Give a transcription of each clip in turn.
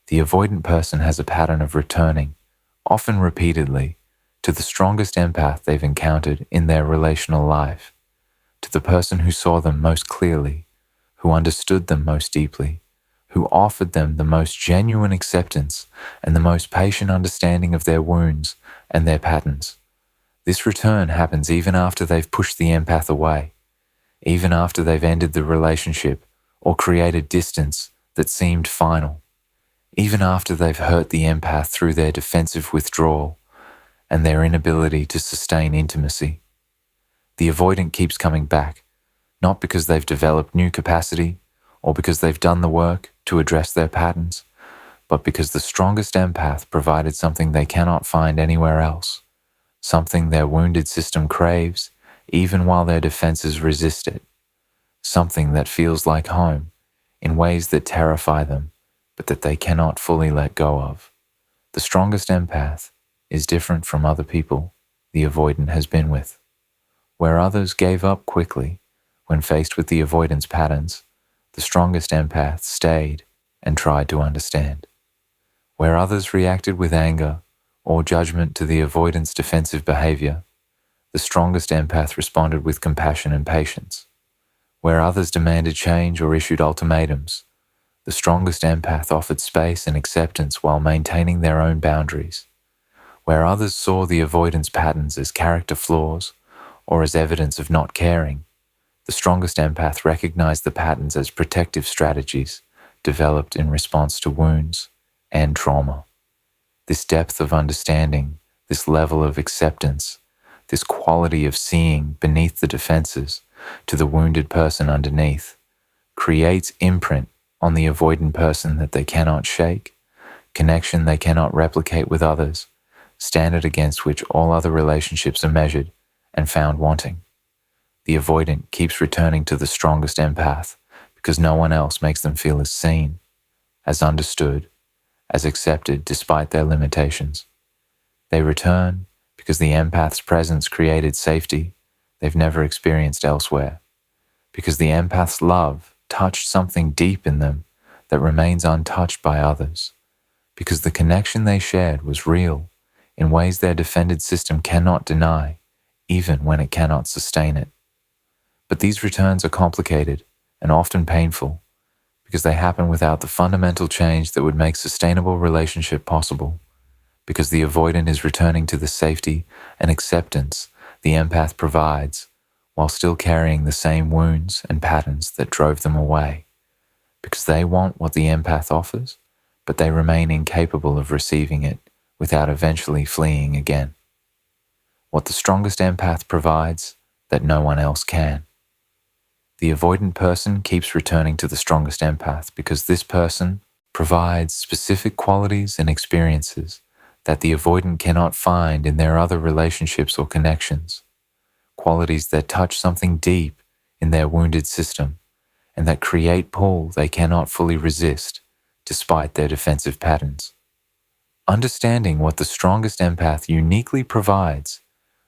The avoidant person has a pattern of returning, often repeatedly, to the strongest empath they've encountered in their relational life, to the person who saw them most clearly, who understood them most deeply, who offered them the most genuine acceptance and the most patient understanding of their wounds and their patterns. This return happens even after they've pushed the empath away, even after they've ended the relationship or created distance that seemed final, even after they've hurt the empath through their defensive withdrawal and their inability to sustain intimacy. The avoidant keeps coming back, not because they've developed new capacity or because they've done the work to address their patterns, but because the strongest empath provided something they cannot find anywhere else, something their wounded system craves even while their defenses resist it, something that feels like home in ways that terrify them but that they cannot fully let go of. The strongest empath is different from other people the avoidant has been with. Where others gave up quickly when faced with the avoidance patterns, the strongest empath stayed and tried to understand. Where others reacted with anger or judgment to the avoidance defensive behavior, the strongest empath responded with compassion and patience. Where others demanded change or issued ultimatums, the strongest empath offered space and acceptance while maintaining their own boundaries. Where others saw the avoidance patterns as character flaws or as evidence of not caring, the strongest empath recognized the patterns as protective strategies developed in response to wounds and trauma. This depth of understanding, this level of acceptance, this quality of seeing beneath the defenses to the wounded person underneath, creates imprint on the avoidant person that they cannot shake, connection they cannot replicate with others, standard against which all other relationships are measured and found wanting. The avoidant keeps returning to the strongest empath because no one else makes them feel as seen, as understood, as accepted despite their limitations. They return because the empath's presence created safety they've never experienced elsewhere, because the empath's love touched something deep in them that remains untouched by others, because the connection they shared was real in ways their defended system cannot deny, even when it cannot sustain it. But these returns are complicated and often painful because they happen without the fundamental change that would make sustainable relationship possible, because the avoidant is returning to the safety and acceptance the empath provides while still carrying the same wounds and patterns that drove them away, because they want what the empath offers, but they remain incapable of receiving it without eventually fleeing again. What the strongest empath provides that no one else can. The avoidant person keeps returning to the strongest empath because this person provides specific qualities and experiences that the avoidant cannot find in their other relationships or connections, qualities that touch something deep in their wounded system and that create pull they cannot fully resist despite their defensive patterns. Understanding what the strongest empath uniquely provides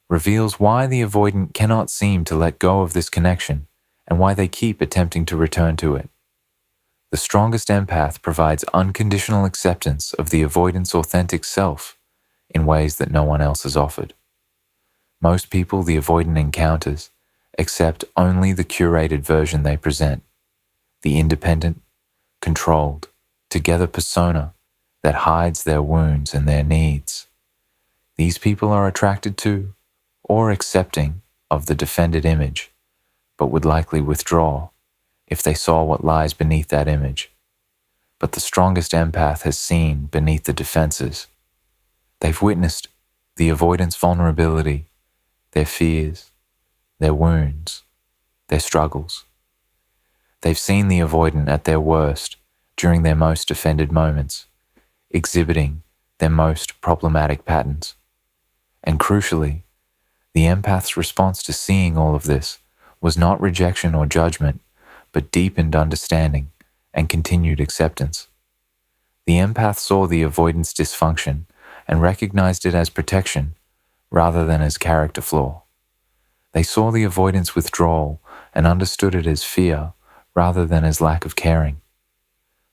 reveals why the avoidant cannot seem to let go of this connection and why they keep attempting to return to it. The strongest empath provides unconditional acceptance of the avoidant's authentic self in ways that no one else has offered. Most people the avoidant encounters accept only the curated version they present, the independent, controlled, together persona that hides their wounds and their needs. These people are attracted to or accepting of the defended image, but would likely withdraw if they saw what lies beneath that image. But the strongest empath has seen beneath the defenses. They've witnessed the avoidance vulnerability, their fears, their wounds, their struggles. They've seen the avoidant at their worst during their most offended moments, exhibiting their most problematic patterns. And crucially, the empath's response to seeing all of this was not rejection or judgment, but deepened understanding and continued acceptance. The empath saw the avoidance dysfunction and recognized it as protection rather than as character flaw. They saw the avoidance withdrawal and understood it as fear rather than as lack of caring.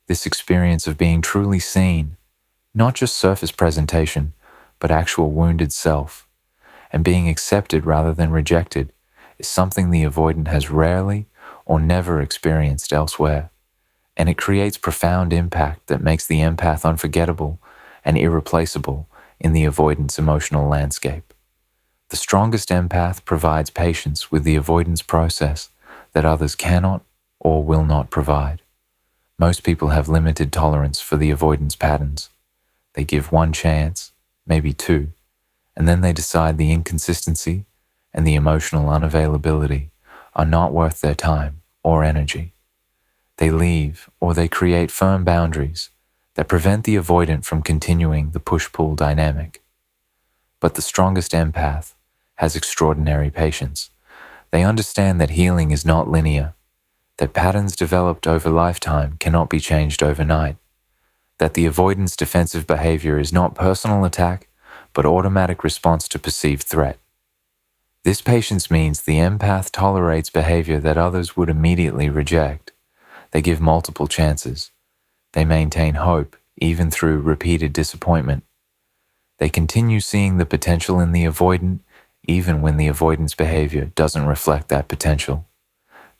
This experience of being truly seen, not just surface presentation, but actual wounded self, and being accepted rather than rejected, is something the avoidant has rarely or never experienced elsewhere, and it creates profound impact that makes the empath unforgettable and irreplaceable in the avoidant's emotional landscape. The strongest empath provides patience with the avoidance process that others cannot or will not provide. Most people have limited tolerance for the avoidance patterns. They give one chance, maybe two, and then they decide the inconsistency and the emotional unavailability are not worth their time or energy. They leave or they create firm boundaries that prevent the avoidant from continuing the push-pull dynamic. But the strongest empath has extraordinary patience. They understand that healing is not linear, that patterns developed over lifetime cannot be changed overnight, that the avoidant's defensive behavior is not personal attack, but automatic response to perceived threat. This patience means the empath tolerates behavior that others would immediately reject. They give multiple chances. They maintain hope even through repeated disappointment. They continue seeing the potential in the avoidant even when the avoidant's behavior doesn't reflect that potential.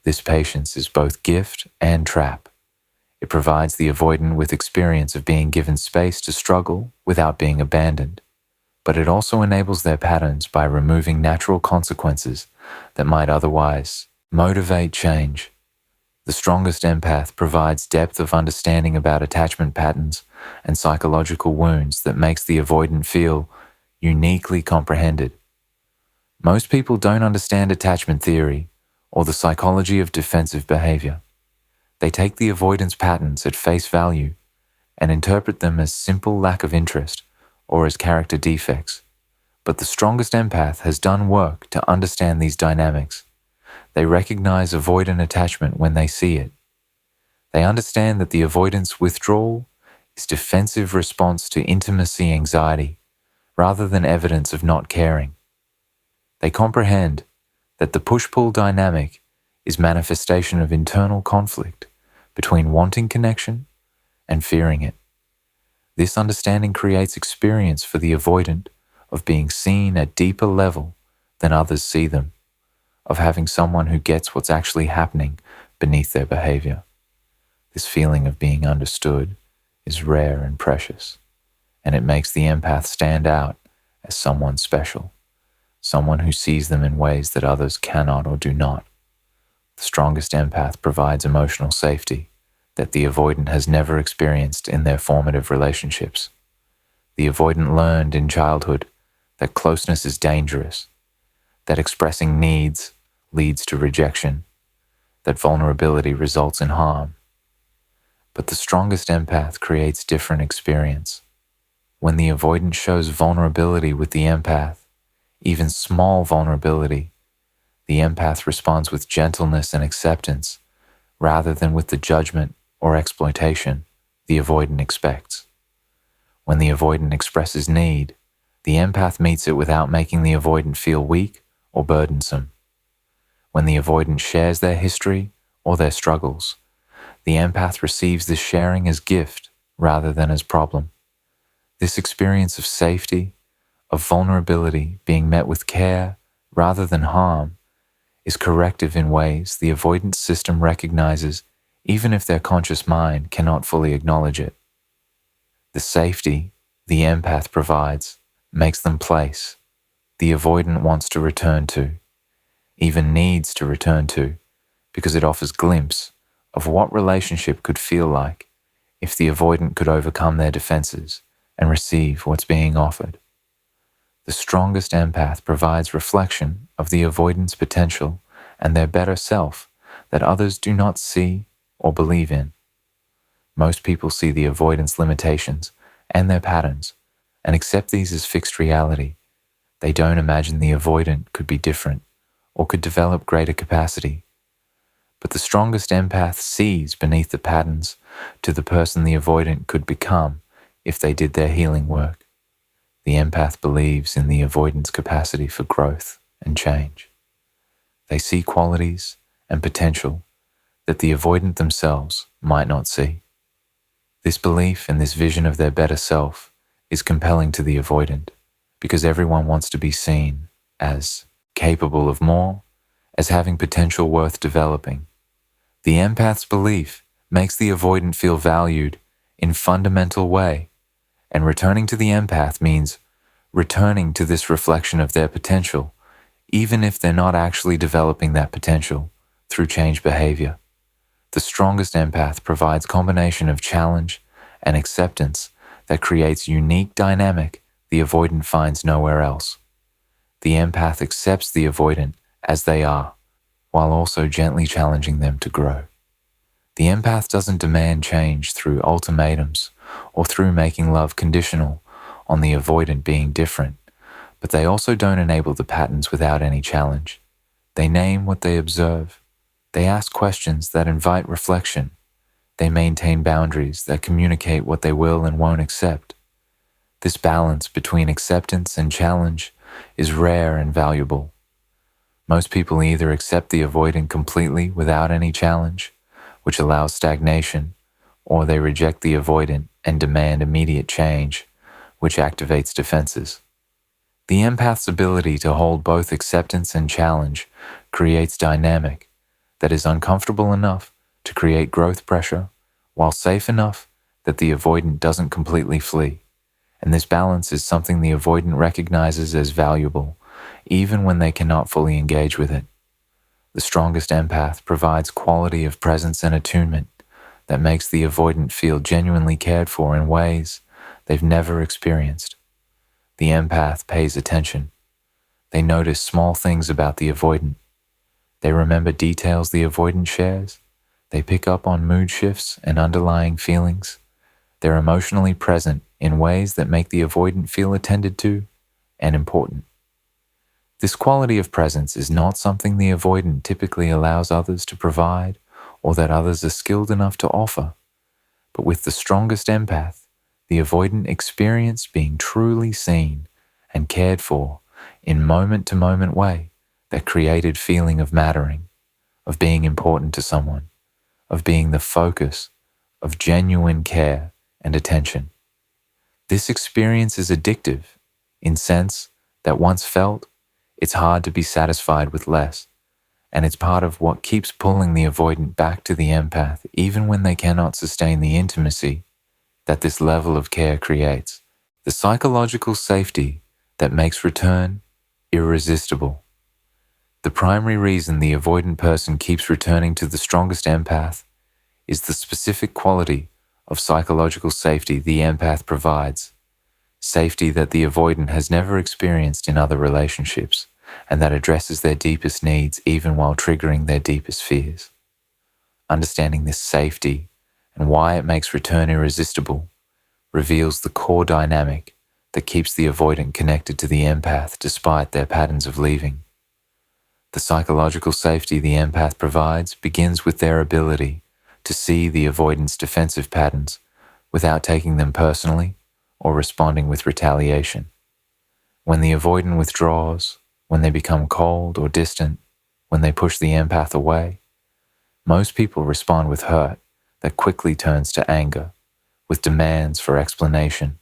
This patience is both gift and trap. It provides the avoidant with experience of being given space to struggle without being abandoned, but it also enables their patterns by removing natural consequences that might otherwise motivate change. The strongest empath provides depth of understanding about attachment patterns and psychological wounds that makes the avoidant feel uniquely comprehended. Most people don't understand attachment theory or the psychology of defensive behavior. They take the avoidance patterns at face value and interpret them as simple lack of interest or as character defects. But the strongest empath has done work to understand these dynamics. They recognize avoidant attachment when they see it. They understand that the avoidance withdrawal is defensive response to intimacy anxiety rather than evidence of not caring. They comprehend that the push-pull dynamic is manifestation of internal conflict between wanting connection and fearing it. This understanding creates experience for the avoidant of being seen at deeper level than others see them, of having someone who gets what's actually happening beneath their behavior. This feeling of being understood is rare and precious, and it makes the empath stand out as someone special, someone who sees them in ways that others cannot or do not. The strongest empath provides emotional safety that the avoidant has never experienced in their formative relationships. The avoidant learned in childhood that closeness is dangerous, that expressing needs leads to rejection, that vulnerability results in harm. But the strongest empath creates different experience. When the avoidant shows vulnerability with the empath, even small vulnerability, the empath responds with gentleness and acceptance rather than with the judgment or exploitation the avoidant expects. When the avoidant expresses need, the empath meets it without making the avoidant feel weak or burdensome. When the avoidant shares their history or their struggles, the empath receives this sharing as gift rather than as problem. This experience of safety, of vulnerability being met with care rather than harm, is corrective in ways the avoidance system recognizes even if their conscious mind cannot fully acknowledge it. The safety the empath provides makes them place the avoidant wants to return to, even needs to return to, because it offers glimpse of what relationship could feel like if the avoidant could overcome their defenses and receive what's being offered. The strongest empath provides reflection of the avoidant's potential and their better self that others do not see or believe in. Most people see the avoidant's limitations and their patterns and accept these as fixed reality. They don't imagine the avoidant could be different or could develop greater capacity. But the strongest empath sees beneath the patterns to the person the avoidant could become if they did their healing work. The empath believes in the avoidant's capacity for growth and change. They see qualities and potential that the avoidant themselves might not see. This belief and this vision of their better self is compelling to the avoidant because everyone wants to be seen as capable of more, as having potential worth developing. The empath's belief makes the avoidant feel valued in fundamental way, and returning to the empath means returning to this reflection of their potential, even if they're not actually developing that potential through changed behavior. The strongest empath provides combination of challenge and acceptance that creates unique dynamic the avoidant finds nowhere else. The empath accepts the avoidant as they are, while also gently challenging them to grow. The empath doesn't demand change through ultimatums or through making love conditional on the avoidant being different, but they also don't enable the patterns without any challenge. They name what they observe. They ask questions that invite reflection. They maintain boundaries that communicate what they will and won't accept. This balance between acceptance and challenge is rare and valuable. Most people either accept the avoidant completely without any challenge, which allows stagnation, or they reject the avoidant and demand immediate change, which activates defenses. The empath's ability to hold both acceptance and challenge creates dynamic that is uncomfortable enough to create growth pressure, while safe enough that the avoidant doesn't completely flee. And this balance is something the avoidant recognizes as valuable, even when they cannot fully engage with it. The strongest empath provides quality of presence and attunement that makes the avoidant feel genuinely cared for in ways they've never experienced. The empath pays attention. They notice small things about the avoidant. They remember details the avoidant shares. They pick up on mood shifts and underlying feelings. They're emotionally present in ways that make the avoidant feel attended to and important. This quality of presence is not something the avoidant typically allows others to provide or that others are skilled enough to offer. But with the strongest empath, the avoidant experience being truly seen and cared for in moment-to-moment way that created feeling of mattering, of being important to someone, of being the focus, of genuine care and attention. This experience is addictive in sense that once felt, it's hard to be satisfied with less, and it's part of what keeps pulling the avoidant back to the empath even when they cannot sustain the intimacy that this level of care creates. The psychological safety that makes return irresistible. The primary reason the avoidant person keeps returning to the strongest empath is the specific quality of psychological safety the empath provides, safety that the avoidant has never experienced in other relationships, and that addresses their deepest needs even while triggering their deepest fears. Understanding this safety and why it makes return irresistible reveals the core dynamic that keeps the avoidant connected to the empath despite their patterns of leaving. The psychological safety the empath provides begins with their ability to see the avoidant's defensive patterns without taking them personally or responding with retaliation. When the avoidant withdraws, when they become cold or distant, when they push the empath away, most people respond with hurt that quickly turns to anger, with demands for explanation,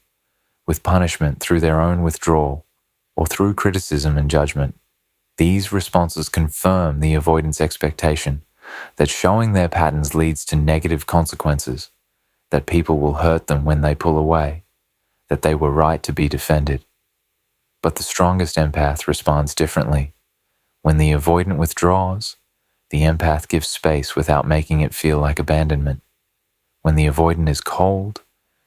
with punishment through their own withdrawal, or through criticism and judgment. These responses confirm the avoidant's expectation that showing their patterns leads to negative consequences, that people will hurt them when they pull away, that they were right to be defended. But the strongest empath responds differently. When the avoidant withdraws, the empath gives space without making it feel like abandonment. When the avoidant is cold,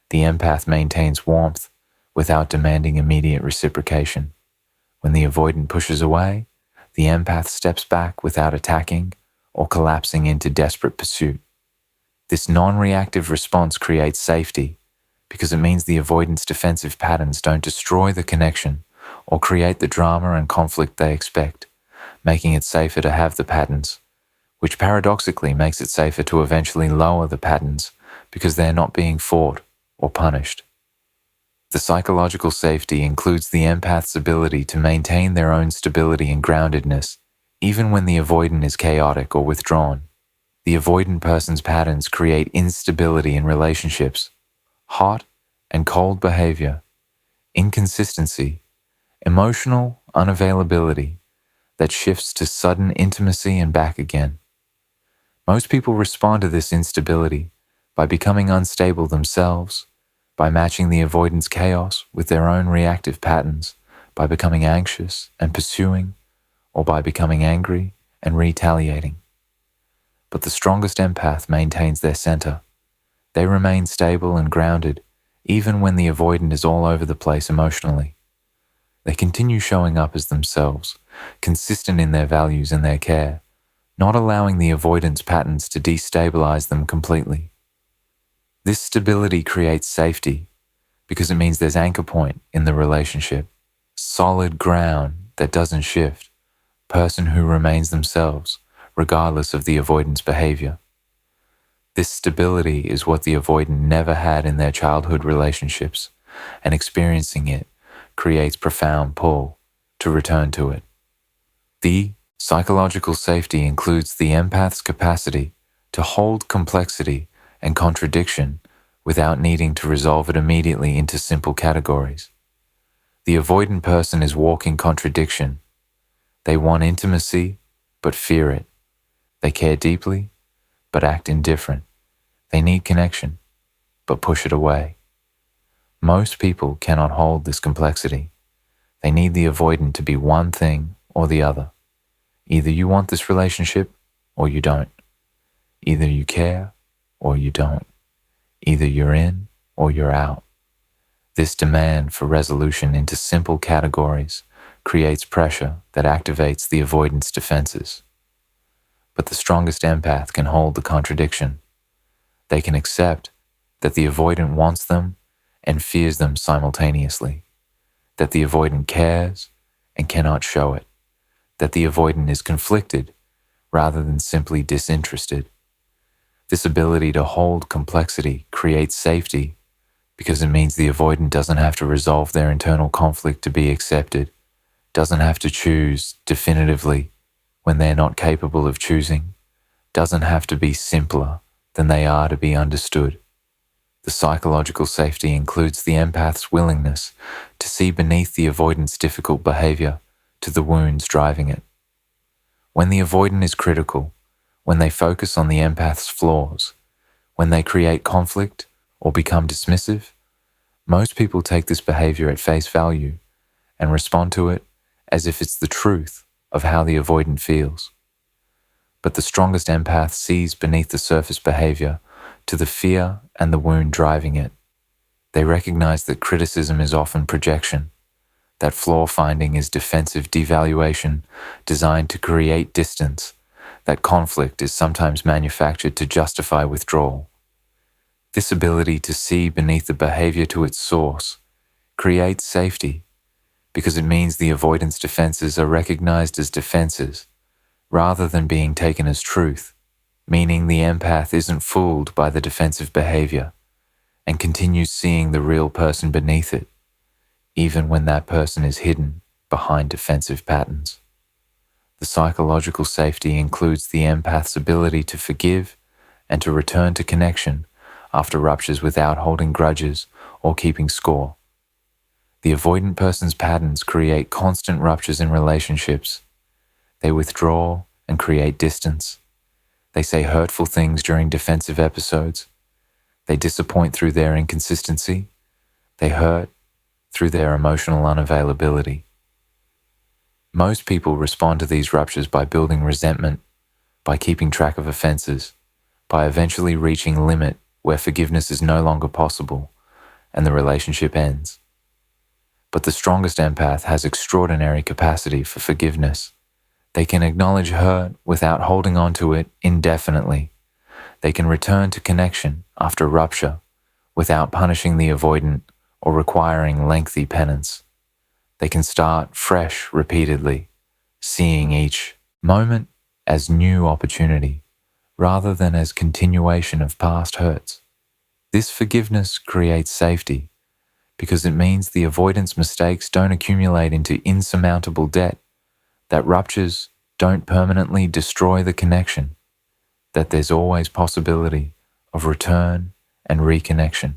the empath maintains warmth without demanding immediate reciprocation. When the avoidant pushes away, the empath steps back without attacking or collapsing into desperate pursuit. This non-reactive response creates safety because it means the avoidant's defensive patterns don't destroy the connection or create the drama and conflict they expect, making it safer to have the patterns, which paradoxically makes it safer to eventually lower the patterns because they're not being fought or punished. The psychological safety includes the empath's ability to maintain their own stability and groundedness, even when the avoidant is chaotic or withdrawn. The avoidant person's patterns create instability in relationships, hot and cold behavior, inconsistency, emotional unavailability that shifts to sudden intimacy and back again. Most people respond to this instability by becoming unstable themselves, by matching the avoidance chaos with their own reactive patterns, by becoming anxious and pursuing, or by becoming angry and retaliating. But the strongest empath maintains their center. They remain stable and grounded even when the avoidant is all over the place emotionally. They continue showing up as themselves, consistent in their values and their care, not allowing the avoidance patterns to destabilize them completely. This stability creates safety because it means there's anchor point in the relationship, solid ground that doesn't shift, person who remains themselves regardless of the avoidance behavior. This stability is what the avoidant never had in their childhood relationships, and experiencing it creates profound pull to return to it. The psychological safety includes the empath's capacity to hold complexity and contradiction without needing to resolve it immediately into simple categories. The avoidant person is walking contradiction. They want intimacy, but fear it. They care deeply, but act indifferent. They need connection, but push it away. Most people cannot hold this complexity. They need the avoidant to be one thing or the other. Either you want this relationship or you don't. Either you care or you don't. Either you're in or you're out. This demand for resolution into simple categories creates pressure that activates the avoidance defenses. But the strongest empath can hold the contradiction. They can accept that the avoidant wants them and fears them simultaneously, that the avoidant cares and cannot show it, that the avoidant is conflicted rather than simply disinterested. This ability to hold complexity creates safety because it means the avoidant doesn't have to resolve their internal conflict to be accepted, doesn't have to choose definitively when they're not capable of choosing, doesn't have to be simpler than they are to be understood. The psychological safety includes the empath's willingness to see beneath the avoidant's difficult behavior to the wounds driving it. When the avoidant is critical, when they focus on the empath's flaws, when they create conflict or become dismissive, most people take this behavior at face value and respond to it as if it's the truth of how the avoidant feels. But the strongest empath sees beneath the surface behavior to the fear and the wound driving it. They recognize that criticism is often projection, that flaw finding is defensive devaluation designed to create distance, that conflict is sometimes manufactured to justify withdrawal. This ability to see beneath the behavior to its source creates safety because it means the avoidance defenses are recognized as defenses rather than being taken as truth, meaning the empath isn't fooled by the defensive behavior and continues seeing the real person beneath it, even when that person is hidden behind defensive patterns. The psychological safety includes the empath's ability to forgive and to return to connection after ruptures without holding grudges or keeping score. The avoidant person's patterns create constant ruptures in relationships. They withdraw and create distance. They say hurtful things during defensive episodes. They disappoint through their inconsistency. They hurt through their emotional unavailability. Most people respond to these ruptures by building resentment, by keeping track of offenses, by eventually reaching a limit where forgiveness is no longer possible and the relationship ends. But the strongest empath has extraordinary capacity for forgiveness. They can acknowledge hurt without holding on to it indefinitely. They can return to connection after rupture without punishing the avoidant or requiring lengthy penance. They can start fresh repeatedly, seeing each moment as new opportunity rather than as continuation of past hurts. This forgiveness creates safety because it means the avoidance mistakes don't accumulate into insurmountable debt, that ruptures don't permanently destroy the connection, that there's always possibility of return and reconnection.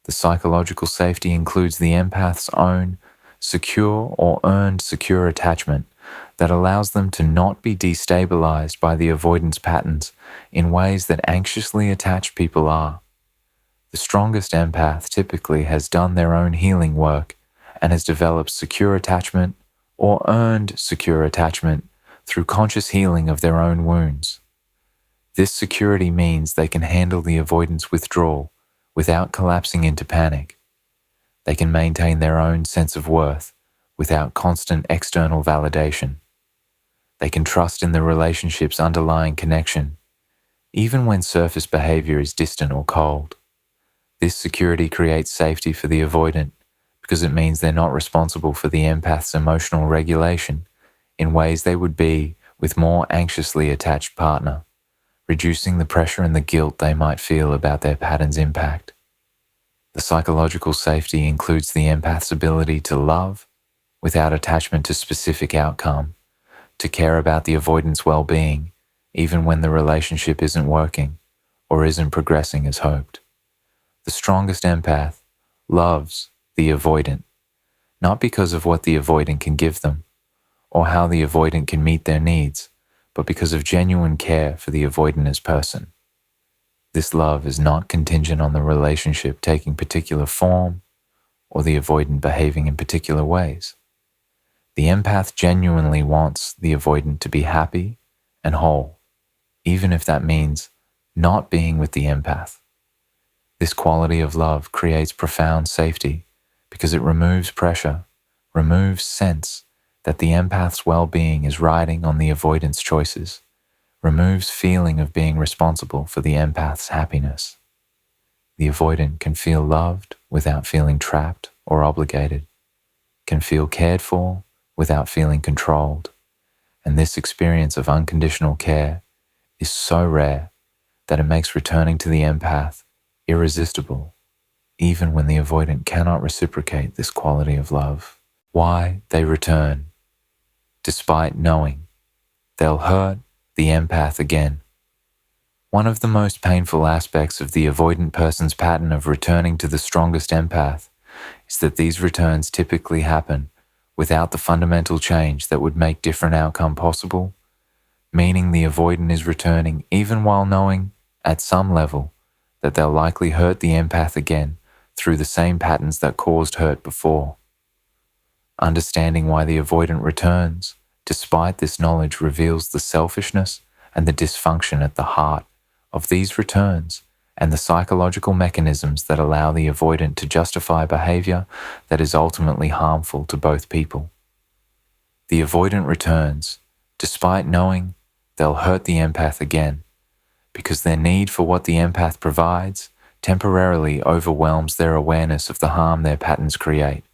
The psychological safety includes the empath's own secure or earned secure attachment that allows them to not be destabilized by the avoidance patterns in ways that anxiously attached people are. The strongest empath typically has done their own healing work and has developed secure attachment or earned secure attachment through conscious healing of their own wounds. This security means they can handle the avoidance withdrawal without collapsing into panic. They can maintain their own sense of worth without constant external validation. They can trust in the relationship's underlying connection, even when surface behavior is distant or cold. This security creates safety for the avoidant because it means they're not responsible for the empath's emotional regulation in ways they would be with more anxiously attached partner, reducing the pressure and the guilt they might feel about their pattern's impact. The psychological safety includes the empath's ability to love without attachment to specific outcome, to care about the avoidant's well-being, even when the relationship isn't working or isn't progressing as hoped. The strongest empath loves the avoidant, not because of what the avoidant can give them or how the avoidant can meet their needs, but because of genuine care for the avoidant as person. This love is not contingent on the relationship taking particular form or the avoidant behaving in particular ways. The empath genuinely wants the avoidant to be happy and whole, even if that means not being with the empath. This quality of love creates profound safety because it removes pressure, removes sense that the empath's well-being is riding on the avoidant's choices, removes feeling of being responsible for the empath's happiness. The avoidant can feel loved without feeling trapped or obligated, can feel cared for without feeling controlled, and this experience of unconditional care is so rare that it makes returning to the empath irresistible, even when the avoidant cannot reciprocate this quality of love. Why they return, despite knowing they'll hurt the empath again. One of the most painful aspects of the avoidant person's pattern of returning to the strongest empath is that these returns typically happen without the fundamental change that would make different outcome possible, meaning the avoidant is returning even while knowing, at some level, that they'll likely hurt the empath again through the same patterns that caused hurt before. Understanding why the avoidant returns, despite this knowledge, reveals the selfishness and the dysfunction at the heart of these returns and the psychological mechanisms that allow the avoidant to justify behavior that is ultimately harmful to both people. The avoidant returns, despite knowing they'll hurt the empath again, because their need for what the empath provides temporarily overwhelms their awareness of the harm their patterns create.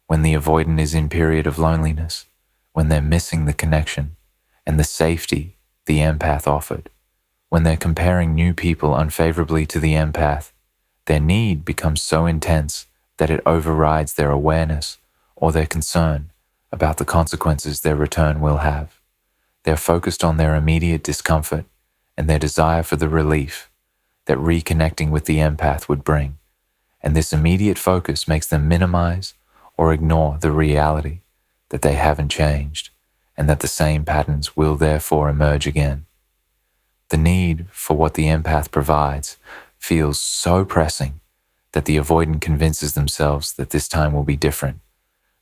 When the avoidant is in period of loneliness, when they're missing the connection and the safety the empath offered, when they're comparing new people unfavorably to the empath, their need becomes so intense that it overrides their awareness or their concern about the consequences their return will have. They're focused on their immediate discomfort and their desire for the relief that reconnecting with the empath would bring, and this immediate focus makes them minimize or ignore the reality that they haven't changed and that the same patterns will therefore emerge again. The need for what the empath provides feels so pressing that the avoidant convinces themselves that this time will be different,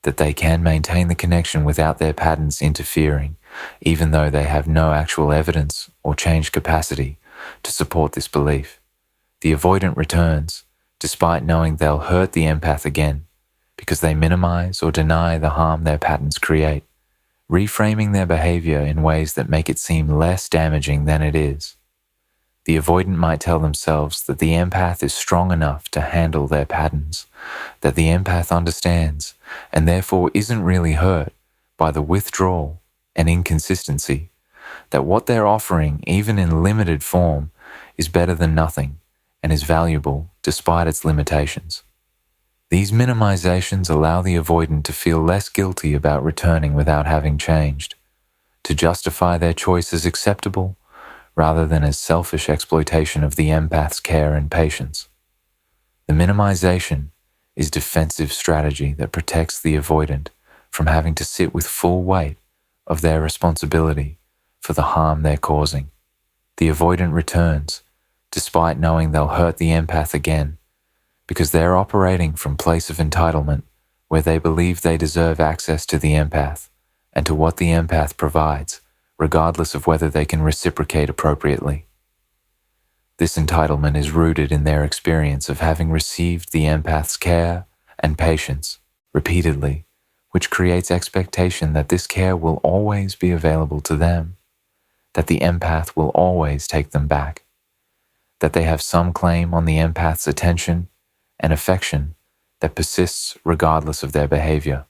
that they can maintain the connection without their patterns interfering, even though they have no actual evidence or change capacity to support this belief. The avoidant returns, despite knowing they'll hurt the empath again, because they minimize or deny the harm their patterns create, reframing their behavior in ways that make it seem less damaging than it is. The avoidant might tell themselves that the empath is strong enough to handle their patterns, that the empath understands and therefore isn't really hurt by the withdrawal and inconsistency, that what they're offering, even in limited form, is better than nothing and is valuable despite its limitations. These minimizations allow the avoidant to feel less guilty about returning without having changed, to justify their choice as acceptable rather than as selfish exploitation of the empath's care and patience. The minimization is defensive strategy that protects the avoidant from having to sit with full weight of their responsibility for the harm they're causing. The avoidant returns, despite knowing they'll hurt the empath again, because they're operating from a place of entitlement where they believe they deserve access to the empath and to what the empath provides, regardless of whether they can reciprocate appropriately. This entitlement is rooted in their experience of having received the empath's care and patience repeatedly, which creates expectation that this care will always be available to them, that the empath will always take them back, that they have some claim on the empath's attention and affection that persists regardless of their behavior.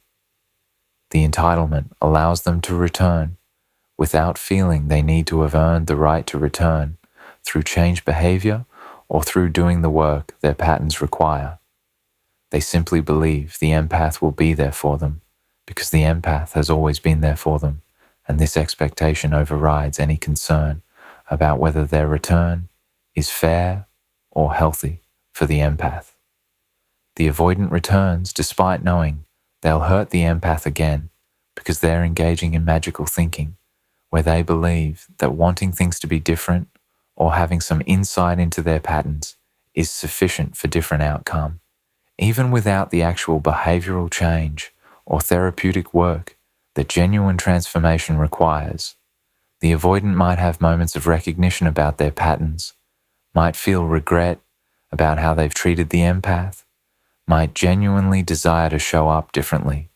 The entitlement allows them to return without feeling they need to have earned the right to return through changed behavior or through doing the work their patterns require. They simply believe the empath will be there for them because the empath has always been there for them, and this expectation overrides any concern about whether their return is fair or healthy for the empath. The avoidant returns despite knowing they'll hurt the empath again because they're engaging in magical thinking, where they believe that wanting things to be different or having some insight into their patterns is sufficient for different outcome, even without the actual behavioral change or therapeutic work that genuine transformation requires. The avoidant might have moments of recognition about their patterns, might feel regret about how they've treated the empath, might genuinely desire to show up differently,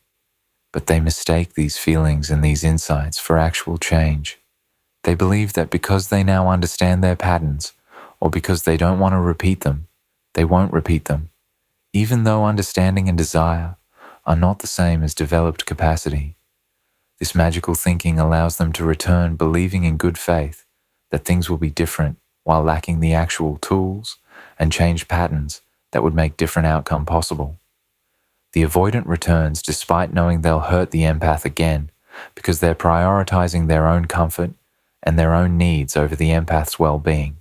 but they mistake these feelings and these insights for actual change. They believe that because they now understand their patterns, or because they don't want to repeat them, they won't repeat them, even though understanding and desire are not the same as developed capacity. This magical thinking allows them to return believing in good faith that things will be different while lacking the actual tools and change patterns that would make different outcome possible. The avoidant returns despite knowing they'll hurt the empath again because they're prioritizing their own comfort and their own needs over the empath's well-being.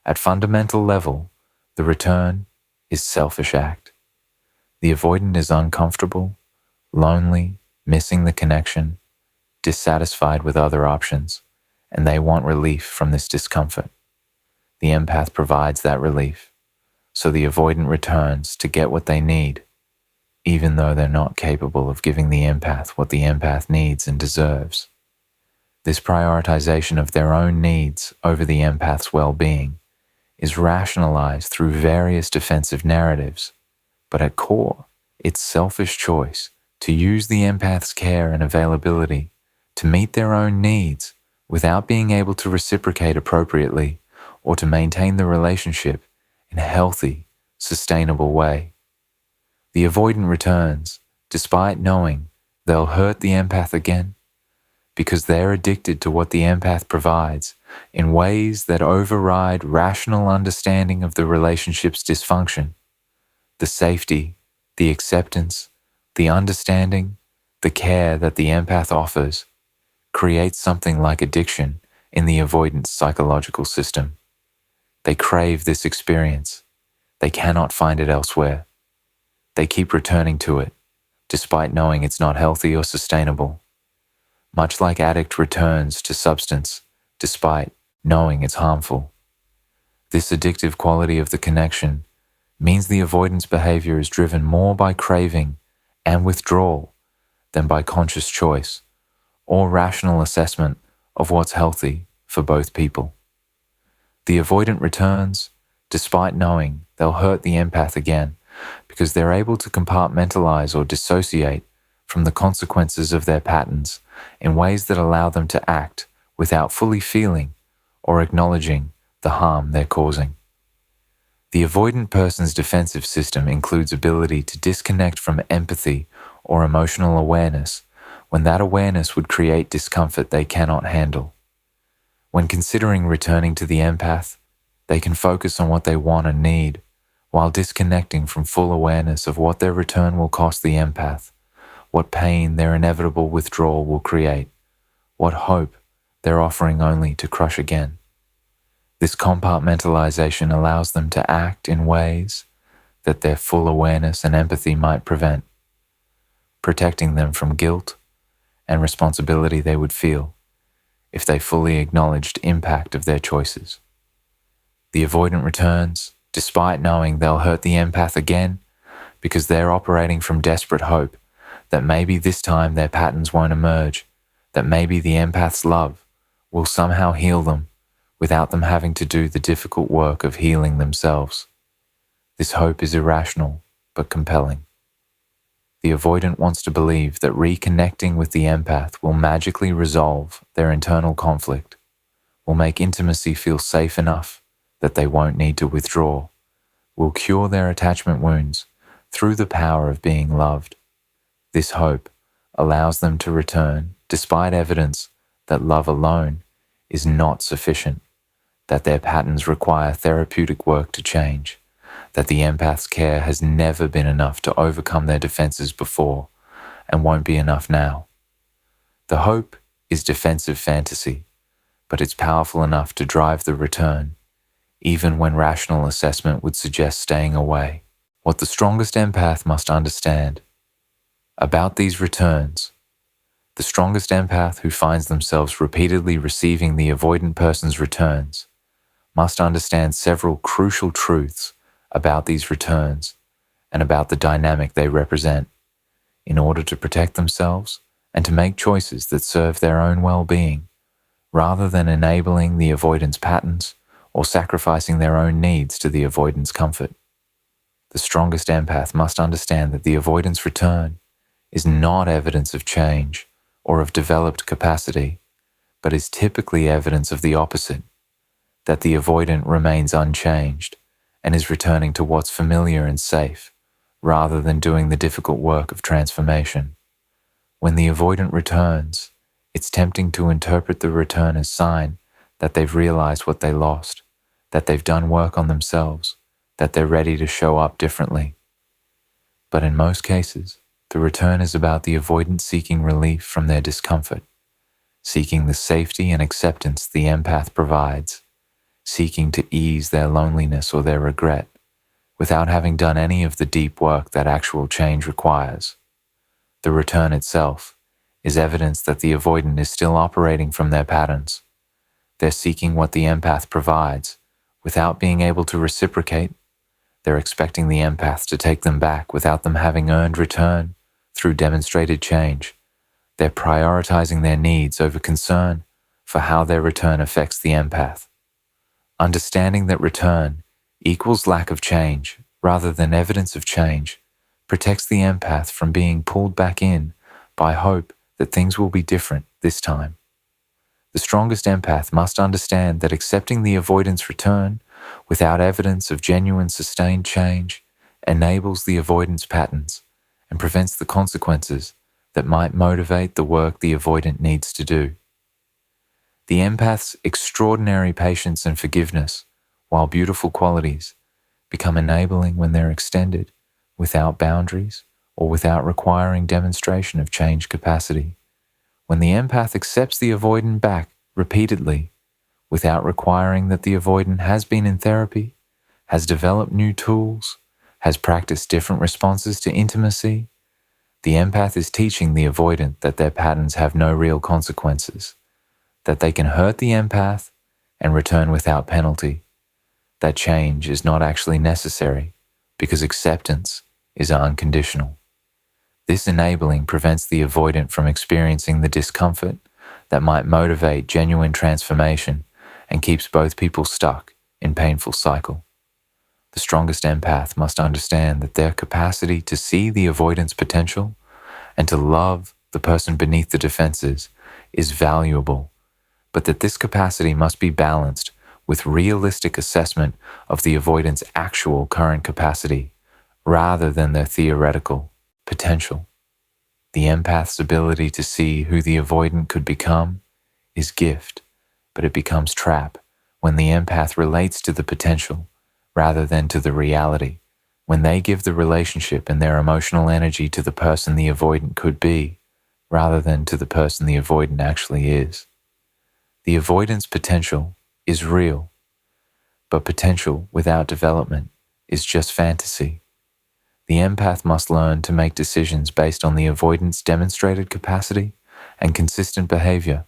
At fundamental level, the return is selfish act. The avoidant is uncomfortable, lonely, missing the connection, dissatisfied with other options, and they want relief from this discomfort. The empath provides that relief, so the avoidant returns to get what they need, even though they're not capable of giving the empath what the empath needs and deserves. This prioritization of their own needs over the empath's well-being is rationalized through various defensive narratives, but at core, it's selfish choice to use the empath's care and availability to meet their own needs without being able to reciprocate appropriately or to maintain the relationship in a healthy, sustainable way. The avoidant returns despite knowing they'll hurt the empath again because they're addicted to what the empath provides in ways that override rational understanding of the relationship's dysfunction. The safety, the acceptance, the understanding, the care that the empath offers creates something like addiction in the avoidant's psychological system. They crave this experience. They cannot find it elsewhere. They keep returning to it, despite knowing it's not healthy or sustainable. Much like addict returns to substance, despite knowing it's harmful. This addictive quality of the connection means the avoidance behavior is driven more by craving and withdrawal than by conscious choice or rational assessment of what's healthy for both people. The avoidant returns despite knowing they'll hurt the empath again because they're able to compartmentalize or dissociate from the consequences of their patterns in ways that allow them to act without fully feeling or acknowledging the harm they're causing. The avoidant person's defensive system includes ability to disconnect from empathy or emotional awareness when that awareness would create discomfort they cannot handle. When considering returning to the empath, they can focus on what they want and need while disconnecting from full awareness of what their return will cost the empath, what pain their inevitable withdrawal will create, what hope they're offering only to crush again. This compartmentalization allows them to act in ways that their full awareness and empathy might prevent, protecting them from guilt and responsibility they would feel if they fully acknowledged impact of their choices. The avoidant returns, despite knowing they'll hurt the empath again, because they're operating from desperate hope that maybe this time their patterns won't emerge, that maybe the empath's love will somehow heal them without them having to do the difficult work of healing themselves. This hope is irrational but compelling. The avoidant wants to believe that reconnecting with the empath will magically resolve their internal conflict, will make intimacy feel safe enough that they won't need to withdraw, will cure their attachment wounds through the power of being loved. This hope allows them to return despite evidence that love alone is not sufficient, that their patterns require therapeutic work to change, that the empath's care has never been enough to overcome their defenses before and won't be enough now. The hope is defensive fantasy, but it's powerful enough to drive the return, even when rational assessment would suggest staying away. What the strongest empath must understand about these returns, the strongest empath who finds themselves repeatedly receiving the avoidant person's returns, must understand several crucial truths about these returns and about the dynamic they represent in order to protect themselves and to make choices that serve their own well-being, rather than enabling the avoidance patterns or sacrificing their own needs to the avoidance comfort. The strongest empath must understand that the avoidance return is not evidence of change or of developed capacity, but is typically evidence of the opposite, that the avoidant remains unchanged and is returning to what's familiar and safe, rather than doing the difficult work of transformation. When the avoidant returns, it's tempting to interpret the return as sign that they've realized what they lost, that they've done work on themselves, that they're ready to show up differently. But in most cases, the return is about the avoidant seeking relief from their discomfort, seeking the safety and acceptance the empath provides, seeking to ease their loneliness or their regret, without having done any of the deep work that actual change requires. The return itself is evidence that the avoidant is still operating from their patterns. They're seeking what the empath provides without being able to reciprocate. They're expecting the empath to take them back without them having earned return through demonstrated change. They're prioritizing their needs over concern for how their return affects the empath. Understanding that return equals lack of change rather than evidence of change protects the empath from being pulled back in by hope that things will be different this time. The strongest empath must understand that accepting the avoidance return without evidence of genuine sustained change enables the avoidance patterns and prevents the consequences that might motivate the work the avoidant needs to do. The empath's extraordinary patience and forgiveness, while beautiful qualities, become enabling when they're extended without boundaries or without requiring demonstration of change capacity. When the empath accepts the avoidant back repeatedly, without requiring that the avoidant has been in therapy, has developed new tools, has practiced different responses to intimacy, the empath is teaching the avoidant that their patterns have no real consequences, that they can hurt the empath and return without penalty, that change is not actually necessary because acceptance is unconditional. This enabling prevents the avoidant from experiencing the discomfort that might motivate genuine transformation and keeps both people stuck in painful cycle. The strongest empath must understand that their capacity to see the avoidance potential and to love the person beneath the defenses is valuable, but that this capacity must be balanced with realistic assessment of the avoidant's actual current capacity rather than their theoretical potential. The empath's ability to see who the avoidant could become is gift, but it becomes trap when the empath relates to the potential rather than to the reality, when they give the relationship and their emotional energy to the person the avoidant could be rather than to the person the avoidant actually is. The avoidance potential is real, but potential without development is just fantasy. The empath must learn to make decisions based on the avoidant's demonstrated capacity and consistent behavior,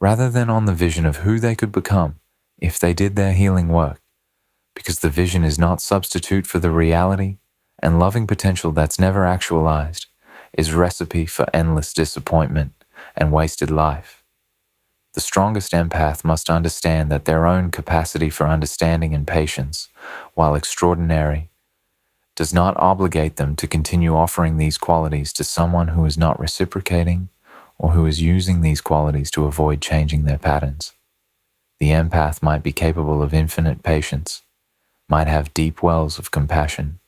rather than on the vision of who they could become if they did their healing work, because the vision is not substitute for the reality, and loving potential that's never actualized is recipe for endless disappointment and wasted life. The strongest empath must understand that their own capacity for understanding and patience, while extraordinary, does not obligate them to continue offering these qualities to someone who is not reciprocating or who is using these qualities to avoid changing their patterns. The empath might be capable of infinite patience, might have deep wells of compassion,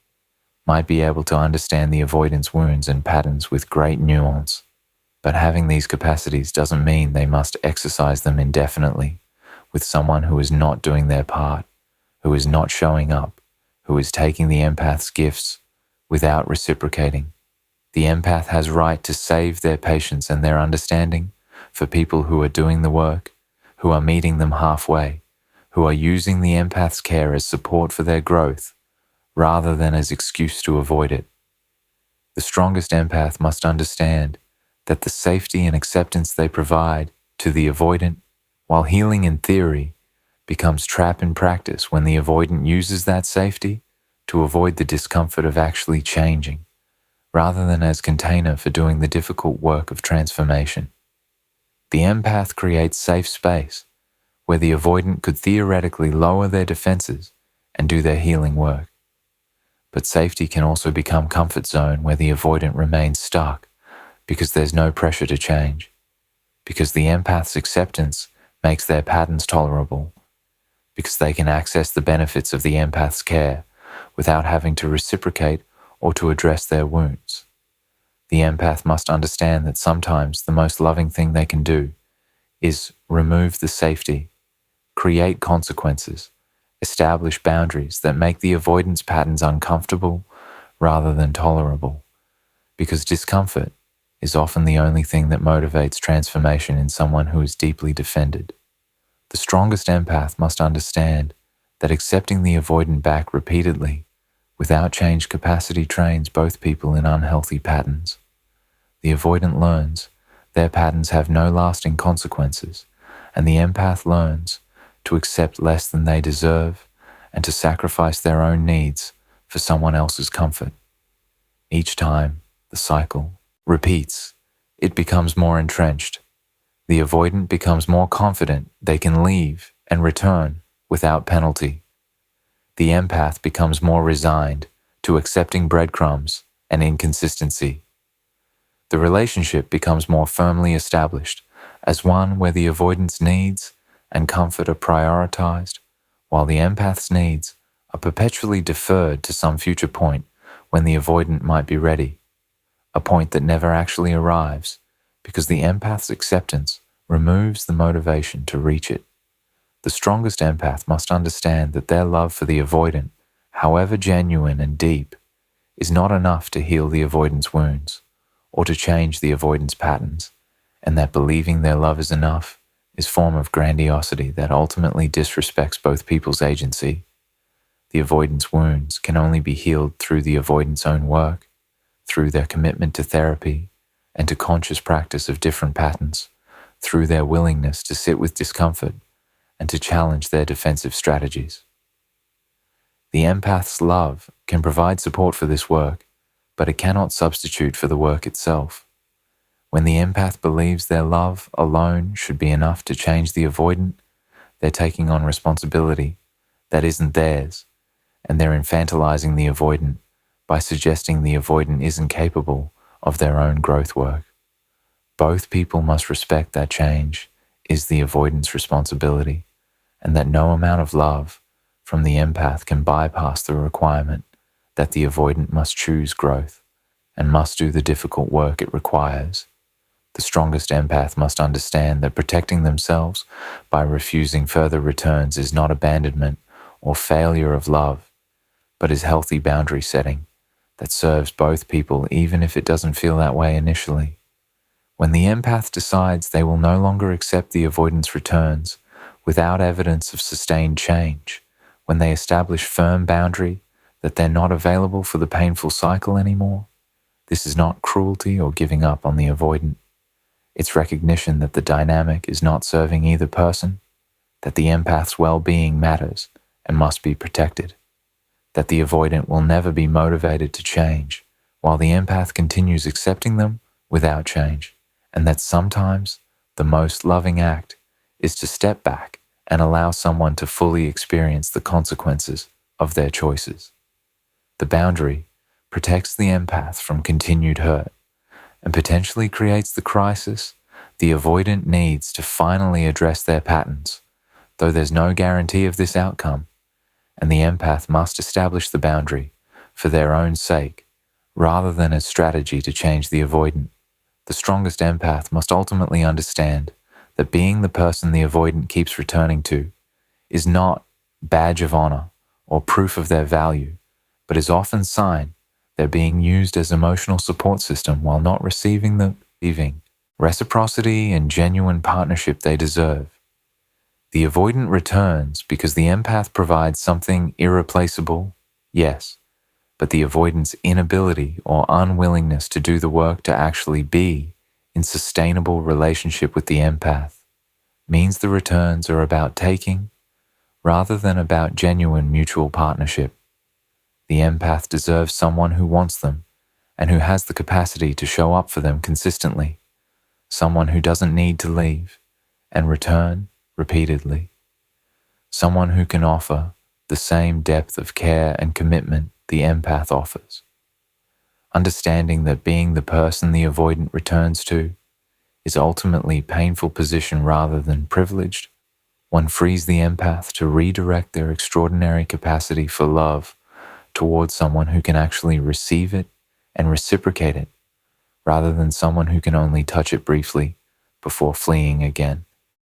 might be able to understand the avoidance wounds and patterns with great nuance, but having these capacities doesn't mean they must exercise them indefinitely with someone who is not doing their part, who is not showing up, who is taking the empath's gifts without reciprocating. The empath has right to save their patience and their understanding for people who are doing the work, who are meeting them halfway, who are using the empath's care as support for their growth, rather than as excuse to avoid it. The strongest empath must understand that the safety and acceptance they provide to the avoidant, while healing in theory, becomes trap in practice when the avoidant uses that safety to avoid the discomfort of actually changing, rather than as container for doing the difficult work of transformation. The empath creates safe space where the avoidant could theoretically lower their defenses and do their healing work. But safety can also become comfort zone where the avoidant remains stuck because there's no pressure to change, because the empath's acceptance makes their patterns tolerable, because they can access the benefits of the empath's care without having to reciprocate or to address their wounds. The empath must understand that sometimes the most loving thing they can do is remove the safety, create consequences, establish boundaries that make the avoidance patterns uncomfortable rather than tolerable, because discomfort is often the only thing that motivates transformation in someone who is deeply defended. The strongest empath must understand that accepting the avoidant back repeatedly without change capacity trains both people in unhealthy patterns. The avoidant learns their patterns have no lasting consequences, and the empath learns to accept less than they deserve and to sacrifice their own needs for someone else's comfort. Each time the cycle repeats, it becomes more entrenched. The avoidant becomes more confident they can leave and return without penalty. The empath becomes more resigned to accepting breadcrumbs and inconsistency. The relationship becomes more firmly established as one where the avoidant's needs and comfort are prioritized, while the empath's needs are perpetually deferred to some future point when the avoidant might be ready, a point that never actually arrives because the empath's acceptance removes the motivation to reach it. The strongest empath must understand that their love for the avoidant, however genuine and deep, is not enough to heal the avoidance wounds or to change the avoidance patterns, and that believing their love is enough is form of grandiosity that ultimately disrespects both people's agency. The avoidance wounds can only be healed through the avoidant's own work, through their commitment to therapy and to conscious practice of different patterns, through their willingness to sit with discomfort and to challenge their defensive strategies. The empath's love can provide support for this work, but it cannot substitute for the work itself. When the empath believes their love alone should be enough to change the avoidant, they're taking on responsibility that isn't theirs, and they're infantilizing the avoidant by suggesting the avoidant isn't capable of their own growth work. Both people must respect that change is the avoidant's responsibility, and that no amount of love from the empath can bypass the requirement that the avoidant must choose growth and must do the difficult work it requires. The strongest empath must understand that protecting themselves by refusing further returns is not abandonment or failure of love, but is healthy boundary setting that serves both people even if it doesn't feel that way initially. When the empath decides they will no longer accept the avoidance returns without evidence of sustained change, when they establish firm boundary that they're not available for the painful cycle anymore. This is not cruelty or giving up on the avoidant. It's recognition that the dynamic is not serving either person, that the empath's well-being matters and must be protected, that the avoidant will never be motivated to change, while the empath continues accepting them without change, and that sometimes the most loving act is to step back and allow someone to fully experience the consequences of their choices. The boundary protects the empath from continued hurt and potentially creates the crisis the avoidant needs to finally address their patterns, though there's no guarantee of this outcome, and the empath must establish the boundary for their own sake rather than as strategy to change the avoidant. The strongest empath must ultimately understand that being the person the avoidant keeps returning to is not badge of honor or proof of their value, but is often sign they're being used as emotional support system while not receiving the reciprocity and genuine partnership they deserve. The avoidant returns because the empath provides something irreplaceable, yes, but the avoidant's inability or unwillingness to do the work to actually be in sustainable relationship with the empath means the returns are about taking rather than about genuine mutual partnership. The empath deserves someone who wants them and who has the capacity to show up for them consistently, someone who doesn't need to leave and return repeatedly, someone who can offer the same depth of care and commitment the empath offers. Understanding that being the person the avoidant returns to is ultimately painful position rather than privileged, one frees the empath to redirect their extraordinary capacity for love towards someone who can actually receive it and reciprocate it, rather than someone who can only touch it briefly before fleeing again.